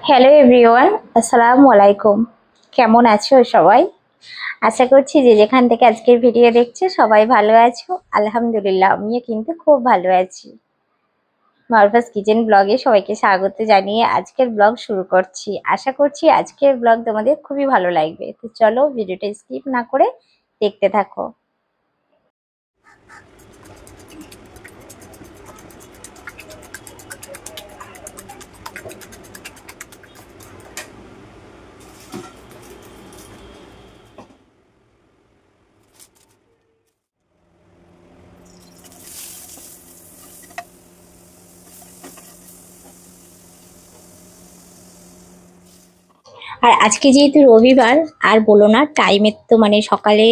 Hello everyone, আসসালামু আলাইকুম। কেমন আছো সবাই? আশা করছি যে যেখান থেকে আজকের ভিডিও দেখছো সবাই ভালো আছো। আলহামদুলিল্লাহ, আমিও কিন্তু খুব ভালো আছি। মারভাস কিচেন ব্লগে সবাইকে স্বাগত জানিয়ে আজকের ব্লগ শুরু করছি। আশা করছি আজকের ব্লগ তোমাদের খুবই ভালো লাগবে। তো চলো ভিডিওটা স্কিপ না করে দেখতে থাকো। আর আজকে যেহেতু রবিবার, আর বলো না, টাইমের তো মানে সকালে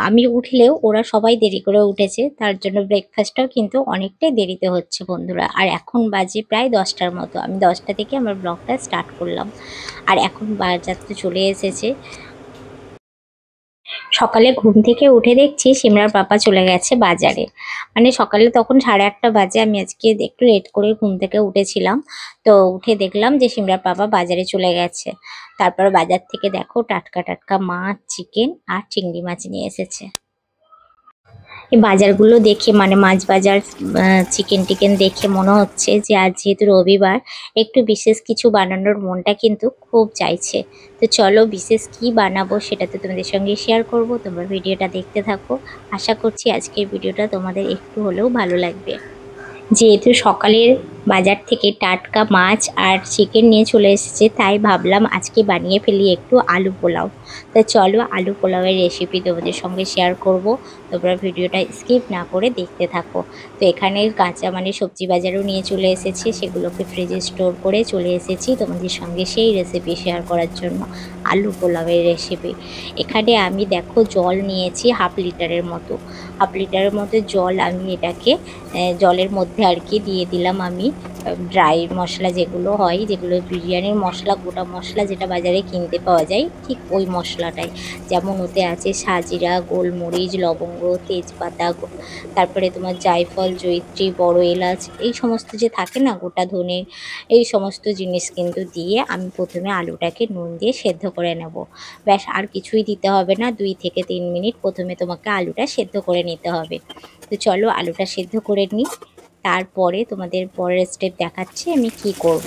আমি উঠলেও ওরা সবাই দেরি করে উঠেছে, তার জন্য ব্রেকফাস্টটাও কিন্তু অনেকটাই দেরিতে হচ্ছে বন্ধুরা। আর এখন বাজে প্রায় 10টার মতো, আমি 10টা থেকে আমার ব্লগটা স্টার্ট করলাম। আর এখন বাজার তো চলে এসেছে। সকালে ঘুম থেকে উঠে দেখছি সিমরার পাপা চলে গেছে বাজারে। মানে সকালে তখন 8:30 বাজে, আমি আজকে একটু লেট করে ঘুম থেকে উঠেছিলাম। তো উঠে দেখলাম যে সিমরার পাপা বাজারে চলে গেছে। তারপর বাজার থেকে দেখো টাটকা টাটকা মাছ, চিকেন আর চিংড়ি মাছ নিয়ে এসেছে। এই বাজারগুলো দেখে মানে মাছ বাজার, চিকেন টিকেন দেখে মনে হচ্ছে যে আজ যেহেতু রবিবার, একটু বিশেষ কিছু বানানোর মনটা কিন্তু খুব চাইছে। তো চলো বিশেষ কি বানাবো সেটা তো তোমাদের সঙ্গে শেয়ার করব, তোমরা ভিডিওটা দেখতে থাকো। আশা করছি আজকের ভিডিওটা তোমাদের একটু হলেও ভালো লাগবে। যেহেতু সকালের বাজার থেকে টাটকা মাছ আর চিকেন নিয়ে চলে এসেছে, তাই ভাবলাম আজকে বানিয়ে ফেলি একটু আলু পোলাও। তা চলো আলু পোলাওয়ের রেসিপি তোমাদের সঙ্গে শেয়ার করব। তোমরা ভিডিওটা স্কিপ না করে দেখতে থাকো। তো এখানে কাঁচা মানে সবজি বাজারও নিয়ে চলে এসেছি, সেগুলোকে ফ্রিজে স্টোর করে চলে এসেছি তোমাদের সঙ্গে সেই রেসিপি শেয়ার করার জন্য। আলু পোলাওয়ের রেসিপি। এখানে আমি দেখো জল নিয়েছি হাফ লিটারের মতো জল। আমি এটাকে জলের মধ্যে আর কি দিয়ে দিলাম আমি ড্রাই মশলা যেগুলো হয়, যেগুলো বিরিয়ানির মশলা, গোটা মশলা যেটা বাজারে কিনতে পাওয়া যায়, ঠিক ওই মশলাটাই। যেমন ওতে আছে সাজিরা, গোলমরিচ, লবঙ্গ, তেজপাতা, তারপরে তোমার জায়ফল, জয়িত্রী, বড় এলাচ, এই সমস্ত যে থাকে না, গোটা ধনে, এই সমস্ত জিনিস কিন্তু দিয়ে আমি প্রথমে আলুটাকে নুন দিয়ে সেদ্ধ করে নেব। ব্যাস, আর কিছুই দিতে হবে না। 2 থেকে 3 মিনিট প্রথমে তোমাকে আলুটা সেদ্ধ করে নিতে হবে। তো চলো আলুটা সেদ্ধ করে নিই, তারপরে তোমাদের পরের স্টেপ দেখাচ্ছি আমি কি করব।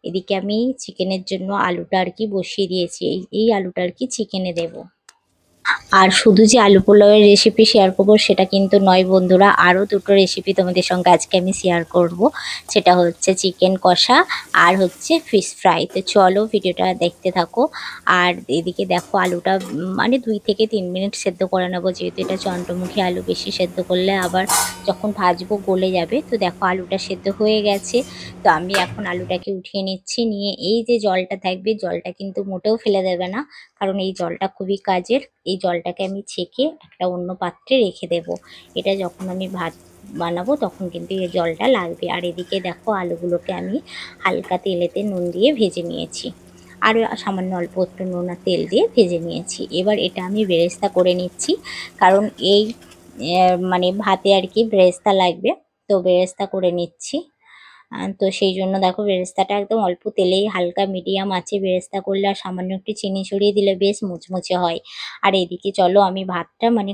এদিকে আমি চিকেনের জন্য আলুটা আর কি বসিয়ে দিয়েছি। এই আলুটা আর কি চিকেনে দেবো। আর শুধু যে আলু পোলাওয়ের রেসিপি শেয়ার করবো সেটা কিন্তু নয় বন্ধুরা, আরও দুটো রেসিপি তোমাদের সঙ্গে আজকে আমি শেয়ার করব। সেটা হচ্ছে চিকেন কষা আর হচ্ছে ফিশ ফ্রাই। তো চলো ভিডিওটা দেখতে থাকো। আর এদিকে দেখো আলুটা মানে 2 থেকে 3 মিনিট সেদ্ধ করে নেবো, যেহেতু এটা চন্দ্রমুখী আলু, বেশি সেদ্ধ করলে আবার যখন ভাজবো গলে যাবে। তো দেখো আলুটা সেদ্ধ হয়ে গেছে। তো আমি এখন আলুটাকে উঠিয়ে নিচ্ছি, নিয়ে এই যে জলটা থাকবে, জলটা কিন্তু মোটেও ফেলে দেবে না, কারণ এই জলটা খুবই কাজের। এই জলটাকে আমি ছেঁকে একটা অন্য পাত্রে রেখে দেব। এটা যখন আমি ভাত বানাবো তখন কিন্তু এই জলটা লাগবে। আর এদিকে দেখো আলুগুলোকে আমি হালকা তেলেতে নুন দিয়ে ভেজে নিয়েছি। আর সামান্য অল্প একটু নুন আর তেল দিয়ে ভেজে নিয়েছি। এবার এটা আমি বেরেস্তা করে নিচ্ছি, কারণ এই মানে ভাতে আর কি বেরেস্তা লাগবে। তো বেরেস্তা করে নিচ্ছি। তো সেই জন্য দেখো বেরেস্তাটা একদম অল্প তেলেই হালকা মিডিয়াম আঁচে বেরেস্তা করলে, আর সামান্য একটু চিনি ছড়িয়ে দিলে বেশ মুচমুচে হয়। আর এদিকে চলো আমি ভাতটা মানে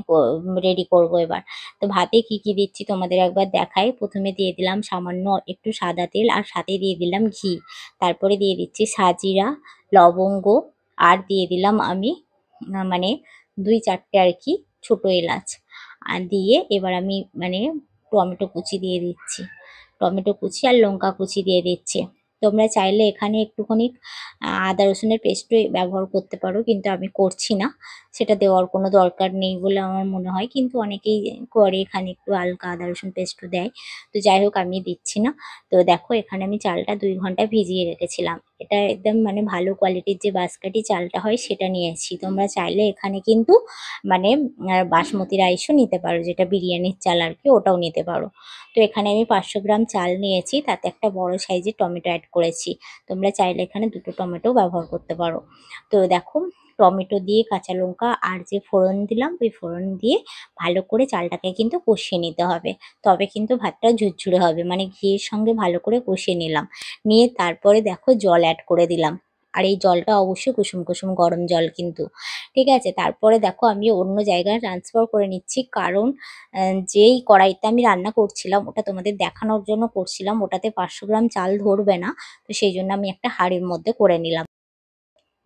রেডি করব এবার। তো ভাতে কি কি দিচ্ছি তোমাদের একবার দেখাই। প্রথমে দিয়ে দিলাম সামান্য একটু সাদা তেল, আর সাথে দিয়ে দিলাম ঘি। তারপরে দিয়ে দিচ্ছি সাজিরা, লবঙ্গ, আর দিয়ে দিলাম আমি মানে 2-4টে আর কি ছোট এলাচ। আর দিয়ে এবার আমি মানে টমেটো কুচি দিয়ে দিচ্ছি, টমেটো কুচি আর লঙ্কা কুচি দিয়ে দিচ্ছি। তোমরা চাইলে এখানে একটুখানি আদা রসুনের পেস্টও ব্যবহার করতে পারো, কিন্তু আমি করছি না। সেটা দেওয়ার কোনো দরকার নেই বলে আমার মনে হয়, কিন্তু অনেকেই করে, এখানে একটু হালকা আদা রসুন পেস্টও দেয়। তো যাই হোক আমি দিচ্ছি না। তো দেখো এখানে আমি চালটা 2 ঘন্টা ভিজিয়ে রেখেছিলাম। এটা একদম মানে ভালো কোয়ালিটির যে বাঁশকাঠি চালটা হয় সেটা নিয়েছি। তোমরা চাইলে এখানে কিন্তু মানে বাসমতি রাইসও নিতে পারো, যেটা বিরিয়ানির চাল আর কি, ওটাও নিতে পারো। তো এখানে আমি 500 গ্রাম চাল নিয়েছি, তাতে একটা বড় সাইজের টমেটো অ্যাড করেছি। তোমরা চাইলে এখানে 2টো টমেটো ব্যবহার করতে পারো। তো দেখো টমেটো দিয়ে কাঁচা লঙ্কা আর যে ফোড়ন দিলাম ওই ফোড়ন দিয়ে ভালো করে চালটাকে কিন্তু কষিয়ে নিতে হবে। তবে কিন্তু ভাতটা ঝুরঝুরে হবে, মানে ঘিয়ের সঙ্গে ভালো করে কষিয়ে নিলাম। নিয়ে তারপরে দেখো জল অ্যাড করে দিলাম। আর এই জলটা অবশ্যই কুসুম কুসুম গরম জল কিন্তু, ঠিক আছে। তারপরে দেখো আমি অন্য জায়গায় ট্রান্সফার করে নিচ্ছি, কারণ যেই কড়াইতে আমি রান্না করছিলাম ওটা তোমাদের দেখানোর জন্য করছিলাম, ওটাতে 500 গ্রাম চাল ধরবে না। তো সেই জন্য আমি একটা হাঁড়ির মধ্যে করে নিলাম।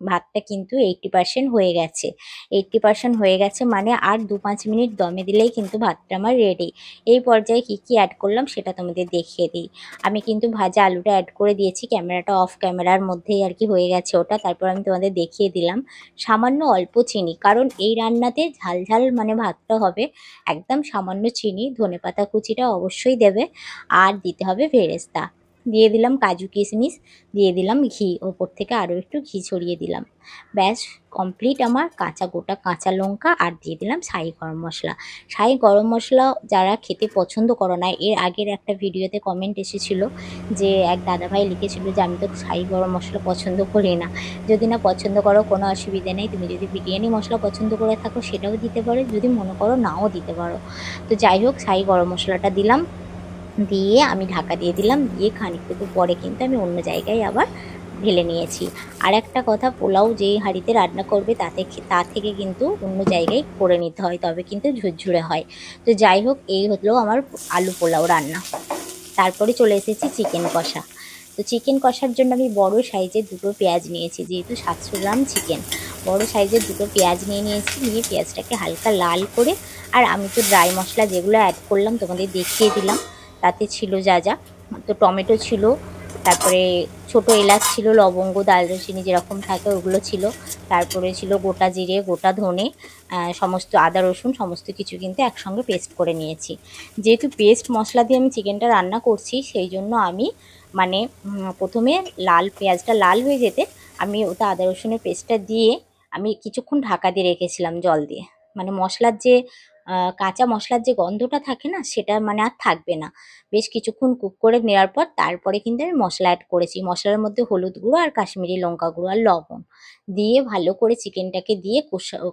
ভাতটা কিন্তু 80% হয়ে গেছে। 80% হয়ে গেছে মানে আর 2-5 মিনিট দমে দিলেই কিন্তু ভাতটা আমার রেডি। এই পর্যায়ে কি কি অ্যাড করলাম সেটা তোমাদের দেখিয়ে দিই। আমি কিন্তু ভাজা আলুটা অ্যাড করে দিয়েছি, ক্যামেরাটা অফ ক্যামেরার মধ্যেই আর কি হয়ে গেছে ওটা। তারপর আমি তোমাদের দেখিয়ে দিলাম সামান্য অল্প চিনি, কারণ এই রান্নাতে ঝাল ঝাল মানে ভাতটা হবে। একদম সামান্য চিনি, ধনেপাতা কুচিটা অবশ্যই দেবে, আর দিতে হবে বেরেস্তা। দিয়ে দিলাম কাজু কিশমিশ, দিয়ে দিলাম ঘি, ওপর থেকে আরও একটু ঘি ছড়িয়ে দিলাম। ব্যাস কমপ্লিট আমার। গোটা কাঁচা লঙ্কা আর দিয়ে দিলাম শাহি গরম মশলা। শাহি গরম মশলা যারা খেতে পছন্দ করো না, এর আগের একটা ভিডিওতে কমেন্ট এসেছিলো যে এক দাদাভাই লিখেছিল যে আমি তো শাহি গরম মশলা পছন্দ করি না। যদি না পছন্দ করো কোনো অসুবিধা নেই, তুমি যদি বিরিয়ানি মশলা পছন্দ করে থাকো সেটাও দিতে পারো, যদি মনে করো নাও দিতে পারো। তো যাই হোক, শাহি গরম মশলাটা দিলাম, দিয়ে আমি ঢাকা দিয়ে দিলাম। দিয়ে খানিকটুকু পরে কিন্তু আমি অন্য জায়গায় আবার ঢেলে নিয়েছি। আর একটা কথা, পোলাও যেই হাঁড়িতে রান্না করবে তা থেকে কিন্তু অন্য জায়গায় করে নিতে হয়, তবে কিন্তু ঝুরঝুরে হয়। তো যাই হোক, এই হলো আমার আলু পোলাও রান্না। তারপরে চলে এসেছি চিকেন কষা। তো চিকেন কষার জন্য আমি বড় সাইজের 2টো পেঁয়াজ নিয়েছি, যেহেতু 700 গ্রাম চিকেন। বড় সাইজের 2টো পেঁয়াজ নিয়েছি, নিয়ে পেঁয়াজটাকে হালকা লাল করে, আর আমি তো ড্রাই মশলা যেগুলো অ্যাড করলাম তোমাদের দেখিয়ে দিলাম। তাতে ছিল যা যা, তো টমেটো ছিল, তারপরে ছোটো এলাচ ছিল, লবঙ্গ দারচিনি যেরকম থাকে ওগুলো ছিল, তারপরে ছিল গোটা জিরে, গোটা ধনে, সমস্ত আদা রসুন সমস্ত কিছু কিন্তু একসঙ্গে পেস্ট করে নিয়েছি। যেহেতু পেস্ট মশলা দিয়ে আমি চিকেনটা রান্না করছি, সেই জন্য আমি মানে প্রথমে পেঁয়াজটা লাল হয়ে যেতে আমি ওটা আদা রসুনের পেস্টটা দিয়ে আমি কিছুক্ষণ ঢাকা দিয়ে রেখেছিলাম জল দিয়ে। মানে মশলার যে কাঁচা মশলার যে গন্ধটা থাকে না, সেটা মানে আর থাকবে না। বেশ কিছুক্ষণ কুক করে নেওয়ার পর তারপরে কিন্তু আমি মশলা অ্যাড করেছি। মশলার মধ্যে হলুদ গুঁড়ো আর কাশ্মীরি লঙ্কা গুঁড়ো আর লবণ দিয়ে ভালো করে চিকেনটাকে দিয়ে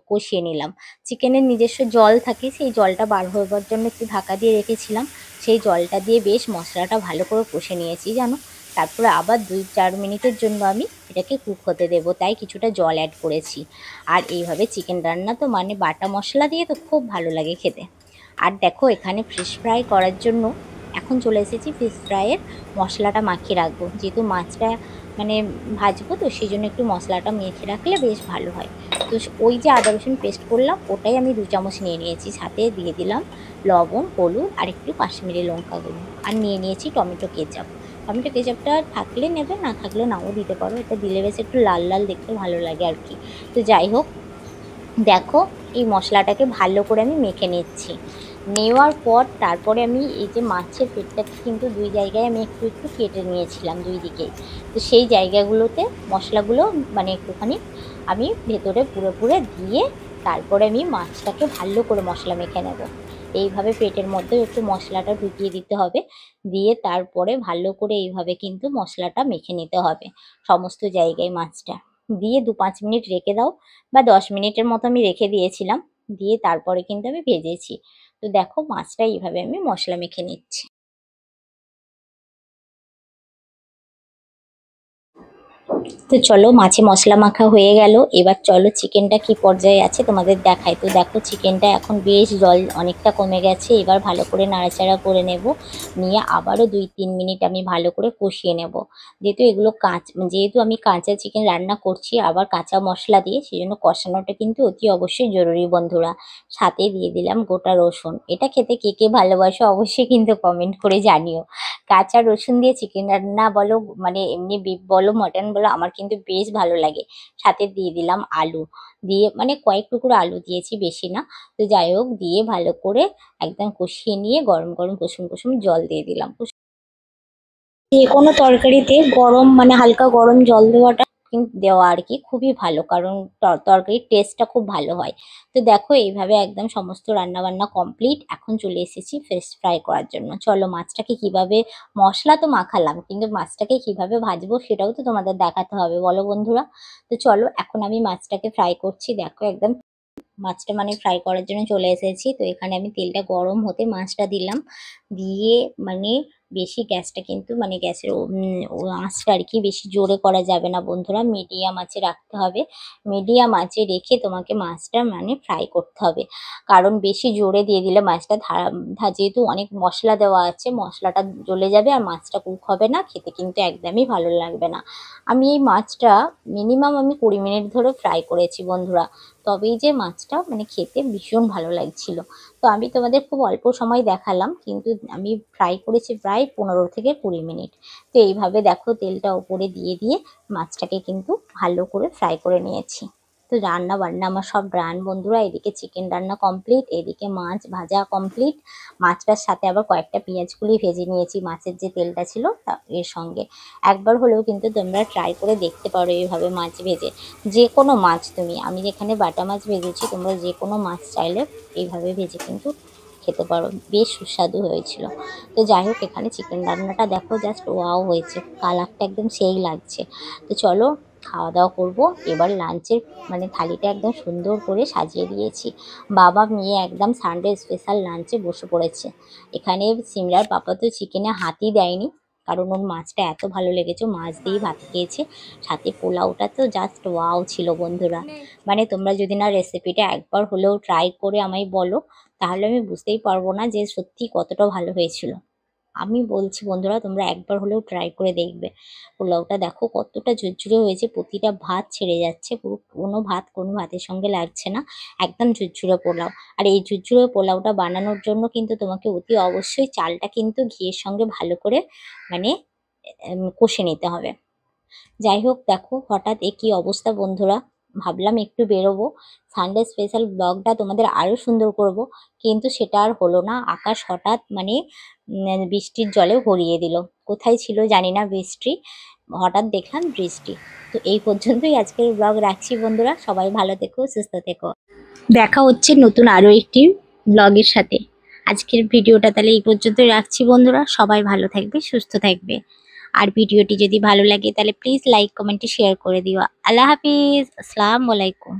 কষিয়ে নিলাম। চিকেনের নিজস্ব জল থাকে, সেই জলটা বার হবার জন্য একটু ঢাকা দিয়ে রেখেছিলাম। সেই জলটা দিয়ে বেশ মশলাটা ভালো করে কষে নিয়েছি জানো। তারপরে আবার 2-4 মিনিটের জন্য আমি এটাকে কুক হতে দেবো, তাই কিছুটা জল অ্যাড করেছি। আর এইভাবে চিকেন রান্না তো মানে বাটা মশলা দিয়ে তো খুব ভালো লাগে খেতে। আর দেখো, এখানে ফিশ ফ্রাই করার জন্য এখন চলে এসেছি ফিশ ফ্রাইয়ের মশলাটা মাখিয়ে রাখবো। যেহেতু মাছটা মানে ভাজবো, তো সেই জন্য একটু মশলাটা মেখে রাখলে বেশ ভালো হয়। তো ওই যে আদা রসুন পেস্ট করলাম ওটাই আমি 2 চামচ নিয়ে নিয়েছি, সাথে দিয়ে দিলাম লবণ, হলুদ আর একটু কাশ্মীরি লঙ্কা গুঁড়ো, আর নিয়ে নিয়েছি টমেটো কেচাপ। টমেটো কেচাপটা থাকলে নেবে, না থাকলে নাও দিতে পারো, এটা দিলে বেশ একটু লাল লাল দেখতে ভালো লাগে আর কি। তো যাই হোক, দেখো এই মশলাটাকে ভালো করে আমি মেখে নিচ্ছি। নেওয়ার পর তারপরে আমি এই যে মাছের পেটটাকে কিন্তু 2 জায়গায় আমি একটু একটু কেটে নিয়েছিলাম 2 দিকেই। তো সেই জায়গাগুলোতে মশলাগুলো মানে একটুখানি আমি ভেতরে পুরো দিয়ে তারপরে আমি মাছটাকে ভালো করে মশলা মেখে নেব। এইভাবে পেটের মধ্যেও একটু মশলাটা ঢুকিয়ে দিতে হবে, দিয়ে তারপরে ভালো করে এইভাবে কিন্তু মশলাটা মেখে নিতে হবে সমস্ত জায়গায় মাছটা। দিয়ে 2-5 মিনিট রেখে দাও, বা 10 মিনিটের মতো আমি রেখে দিয়েছিলাম। দিয়ে তারপরে কিন্তু আমি ভেজেছি। তো দেখো, মাছটা এইভাবে আমি মশলা মেখে নিচ্ছি। তো চলো, মাছে মশলা মাখা হয়ে গেল। এবার চলো চিকেনটা কি পর্যায়ে আছে তোমাদের দেখাই। তো দেখো, চিকেনটা এখন বেশ জল অনেকটা কমে গেছে। এবার ভালো করে নাড়াচাড়া করে নেব, নিয়ে আবারও 2-3 মিনিট আমি ভালো করে কষিয়ে নেব। যেহেতু আমি কাঁচা চিকেন রান্না করছি আবার কাঁচা মশলা দিয়ে, সেই জন্য কষানোটা কিন্তু অতি অবশ্যই জরুরি বন্ধুরা। সাথে দিয়ে দিলাম গোটা রসুন। এটা খেতে কে কে ভালোবাসো অবশ্যই কিন্তু কমেন্ট করে জানিও। কাঁচা রসুন দিয়ে চিকেন রান্না বলো, মানে এমনি বিফ বলো মটন বলো, আমার কিন্তু বেশ ভালো লাগে। সাথে দিয়ে দিলাম আলু, দিয়ে মানে কয়েক টুকরো আলু দিয়েছি, বেশি না। তো যাই হোক, দিয়ে ভালো করে একদম কষিয়ে নিয়ে গরম গরম কুসুম কুসুম জল দিয়ে দিলাম। যে কোনো তরকারিতে গরম মানে হালকা গরম জল দেওয়াটা স্টাফিং দেওয়া আর কি খুবই ভালো, কারণ তরকারির টেস্টটা খুব ভালো হয়। তো দেখো এইভাবে একদম সমস্ত রান্নাবান্না কমপ্লিট। এখন চলে এসেছি ফিশ ফ্রাই করার জন্য। চলো মাছটাকে কিভাবে, মশলা তো মাখালাম কিন্তু মাছটাকে কিভাবে ভাজবো সেটাও তো তোমাদের দেখাতে হবে, বলো বন্ধুরা। তো চলো এখন আমি মাছটাকে ফ্রাই করছি। দেখো একদম মাছটা মানে ফ্রাই করার জন্য চলে এসেছি। তো এখানে আমি তেলটা গরম হতে মাছটা দিলাম, দিয়ে মানে বেশি গ্যাসটা কিন্তু মানে গ্যাসের আঁচটা আর কি বেশি জোরে করা যাবে না বন্ধুরা, মিডিয়াম আঁচে রাখতে হবে। মিডিয়াম আঁচে রেখে তোমাকে মাছটা মানে ফ্রাই করতে হবে, কারণ বেশি জোরে দিয়ে দিলে মাছটা যেহেতু অনেক মশলা দেওয়া আছে মশলাটা জ্বলে যাবে আর মাছটা কুক হবে না, খেতে কিন্তু একদমই ভালো লাগবে না। আমি এই মাছটা মিনিমাম আমি 20 মিনিট ধরে ফ্রাই করেছি বন্ধুরা, তবেই যে মাছটা মানে খেতে ভীষণ ভালো লাগছিল। তো আমি তোমাদের খুব অল্প সময় দেখালাম, কিন্তু আমি ফ্রাই করেছি প্রায় 15 থেকে 20 মিনিট। তো এইভাবে দেখো তেলটা ওপরে দিয়ে দিয়ে মাছটাকে কিন্তু ভালো করে ফ্রাই করে নিয়েছি। তো রান্না বান্না আমার সব ডান বন্ধুরা, এদিকে চিকেন রান্না কমপ্লিট, এদিকে মাছ ভাজা কমপ্লিট। মাছটার সাথে আবার কয়েকটা পেঁয়াজ কুলি ভেজে নিয়েছি মাছের যে তেলটা ছিল এর সঙ্গে। একবার হলেও কিন্তু তোমরা ট্রাই করে দেখতে পারো এইভাবে মাছ ভেজে, যে কোনো মাছ তুমি, আমি যেখানে বাটা মাছ ভেজেছি তোমরা যে কোনো মাছ চাইলে এইভাবে ভেজে কিন্তু খেতে পারো, বেশ সুস্বাদু হয়েছিল। তো যাই হোক এখানে চিকেন রান্নাটা দেখো জাস্ট ওয়াও হয়েছে, কালারটা একদম সেই লাগছে। তো চলো খাওয়া দাওয়া করবো এবার। লাঞ্চের মানে থালিটা একদম সুন্দর করে সাজিয়ে দিয়েছি, বাবা মেয়ে একদম সানডে স্পেশাল লাঞ্চে বসে পড়েছে। এখানে সিমরার পাপা তো চিকেনে হাতই দেয়নি, কারণ ওর মাছটা এত ভালো লেগেছে, মাছ দিয়েই ভাত খেয়েছে। সাথে পোলাওটা তো জাস্ট ওয়াও ছিল বন্ধুরা। মানে তোমরা যদি না রেসিপিটা একবার হলেও ট্রাই করে আমায় বলো, তাহলে আমি বুঝতেই পারবো না যে সত্যি কতটা ভালো হয়েছিল। আমি বলছি বন্ধুরা তোমরা একবার হলেও ট্রাই করে দেখবে। পোলাওটা দেখো কতটা ঝুরঝুরে হয়েছে, প্রতিটা ভাত ছেড়ে যাচ্ছে, পুরো কোনো ভাতের সঙ্গে লাগছে না, একদম ঝুরঝুরে পোলাও। আর এই ঝুরঝুরে পোলাওটা বানানোর জন্য কিন্তু তোমাকে অতি অবশ্যই চালটা কিন্তু ঘিয়ের সঙ্গে ভালো করে মানে কষে নিতে হবে। যাই হোক দেখো হঠাৎ একই অবস্থা বন্ধুরা, ভাবলাম একটু বেরোবো, সানডে স্পেশাল ব্লগটা তোমাদের আরো সুন্দর করব, কিন্তু সেটা আর হলো না। আকাশ হঠাৎ মানে বৃষ্টির জলে ভরিয়ে দিল, কোথায় ছিল জানি না বৃষ্টি, হঠাৎ দেখলাম বৃষ্টি। তো এই পর্যন্তই আজকের ব্লগ রাখছি বন্ধুরা, সবাই ভালো থেকো সুস্থ থেকো, দেখা হচ্ছে নতুন আরো একটি ব্লগের সাথে। আজকের ভিডিওটা তাহলে এই পর্যন্তই রাখছি বন্ধুরা, সবাই ভালো থাকবে সুস্থ থাকবে। আর ভিডিওটি যদি ভালো লাগে তাহলে প্লিজ লাইক কমেন্টে শেয়ার করে দিও। আল্লাহ হাফিজ, আসসালামু আলাইকুম।